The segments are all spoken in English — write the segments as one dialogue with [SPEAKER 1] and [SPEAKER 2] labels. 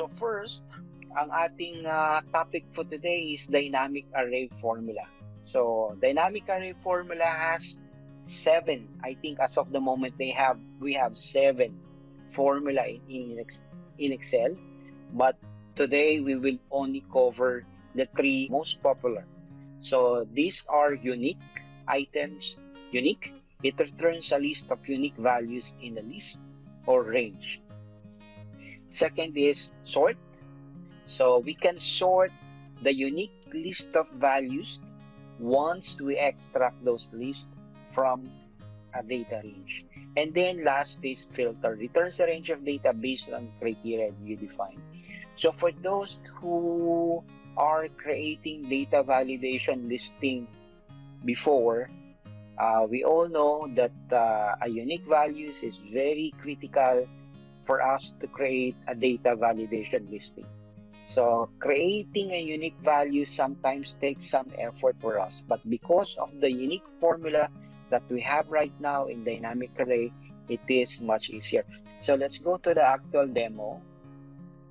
[SPEAKER 1] So first, ang ating topic for today is dynamic array formula. So dynamic array formula has 7. I think as of the moment we have 7 formula in Excel, but today we will only cover the 3 most popular. So these are unique items. Unique, it returns a list of unique values in a list or range. Second is sort. So we can sort the unique list of values once we extract those lists from a data range. And then last is filter. Returns a range of data based on criteria you define. So for those who are creating data validation listing before, we all know that a unique values is very critical for us to create a data validation listing. So creating a unique value sometimes takes some effort for us, but because of the unique formula that we have right now in dynamic array, it is much easier. So let's go to the actual demo.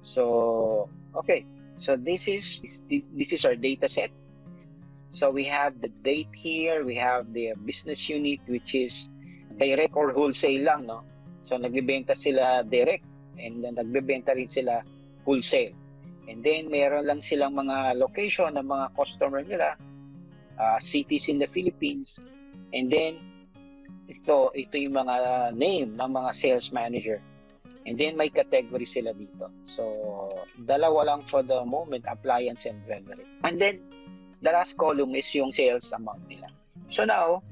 [SPEAKER 1] So okay, so this is our data set. So we have the date here, we have the business unit, which is direct or wholesale lang, no? So nagbebenta sila direct and then nagbebenta rin sila wholesale. And then meron lang silang mga location ng mga customer nila, cities in the Philippines. And then ito yung mga name ng mga sales manager. And then may category sila dito. So dalawa lang for the moment, appliance and jewelry. And then the last column is yung sales amount nila. So now,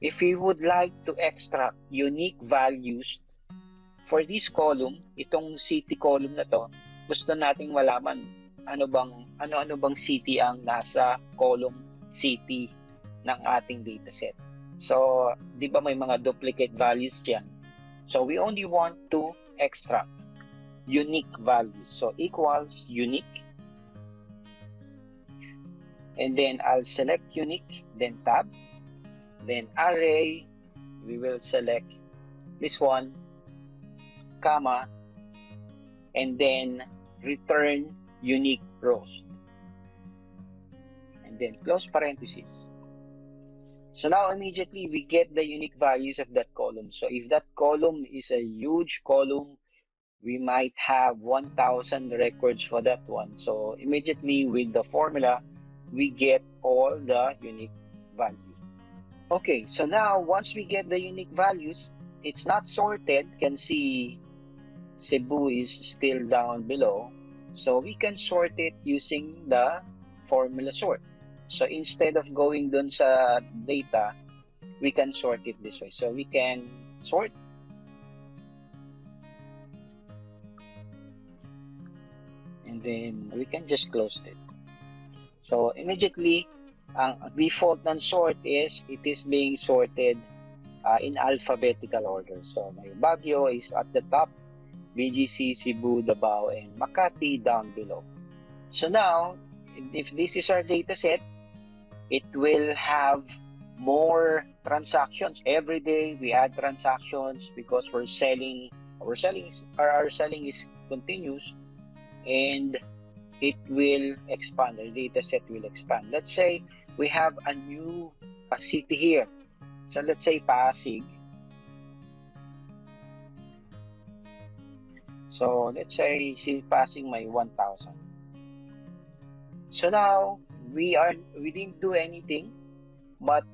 [SPEAKER 1] if we would like to extract unique values for this column, itong city column na to, gusto nating malaman ano bang city ang nasa column city ng ating dataset. So, di ba may mga duplicate values diyan? So, we only want to extract unique values. So, equals unique. And then I'll select unique, then tab, then array, we will select this one, comma, and then return unique rows. And then close parenthesis. So now immediately we get the unique values of that column. So if that column is a huge column, we might have 1,000 records for that one. So immediately with the formula, we get all the unique values. Okay, so now once we get the unique values, it's not sorted. You can see Cebu is still down below. So we can sort it using the formula sort. So instead of going dun sa data, we can sort it this way. So we can sort. And then we can just close it. So immediately, ang default ng sort is it is being sorted in alphabetical order. So may Baguio is at the top, BGC, Cebu, Davao, and Makati down below. So now, if this is our data set, it will have more transactions. Every day we add transactions because our selling is continuous, and it will expand. The data set will expand. Let's say we have a new city here. So let's say Pasig. So let's say Pasig may 1,000. So now we didn't do anything, but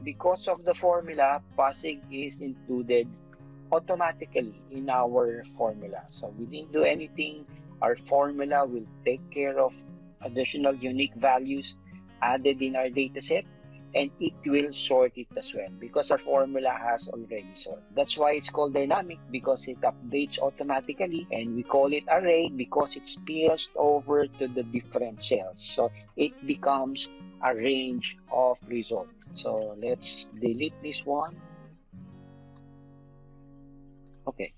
[SPEAKER 1] because of the formula, Pasig is included automatically in our formula. So we didn't do anything. Our formula will take care of additional unique values added in our dataset, and it will sort it as well because our formula has already sorted. That's why it's called dynamic, because it updates automatically, and we call it array because it spills over to the different cells. So it becomes a range of results. So let's delete this one. Okay.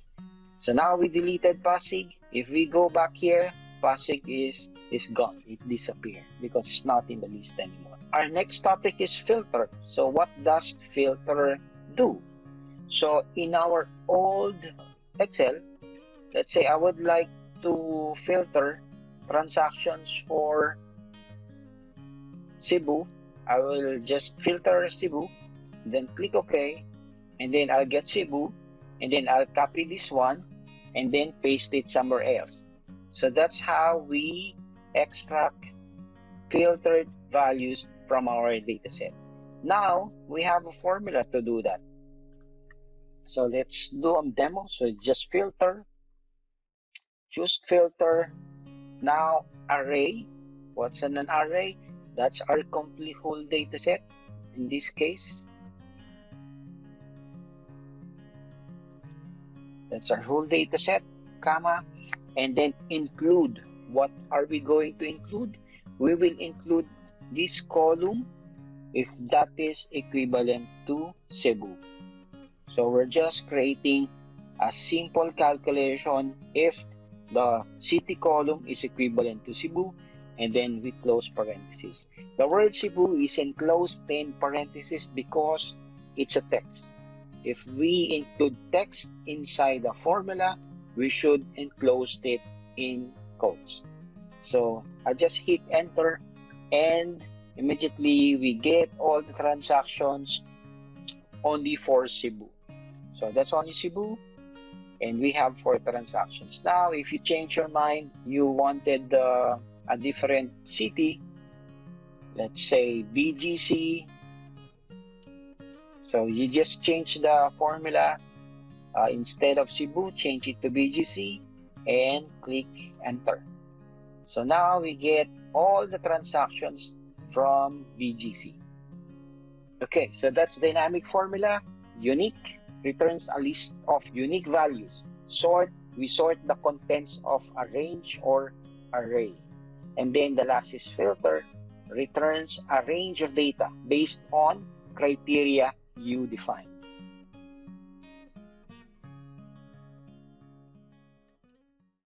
[SPEAKER 1] So now we deleted Pasig. If we go back here, Pasig is gone. It disappeared because it's not in the list anymore. Our next topic is filter. So what does filter do? So in our old Excel, let's say I would like to filter transactions for Cebu, I will just filter Cebu, then click OK, and then I'll get Cebu, and then I'll copy this one, and then paste it somewhere else. So that's how we extract filtered values from our dataset. Now, we have a formula to do that. So let's do a demo. So just filter, choose filter. Now, array. What's an array? That's our complete whole dataset in this case. That's our whole dataset, comma, and then include. What are we going to include? We will include this column if that is equivalent to Cebu. So we're just creating a simple calculation if the city column is equivalent to Cebu, and then we close parentheses. The word Cebu is enclosed in parentheses because it's a text. If we include text inside the formula, we should enclose it in quotes. So I just hit enter, and immediately we get all the transactions only for Cebu. So that's only Cebu, and we have 4 transactions. Now, if you change your mind, you wanted a different city, let's say BGC. So you just change the formula. Instead of Cebu, change it to BGC and click enter. So now we get all the transactions from BGC. Okay, so that's dynamic formula. Unique returns a list of unique values. Sort, we sort the contents of a range or array. And then the last is filter, returns a range of data based on criteria you define.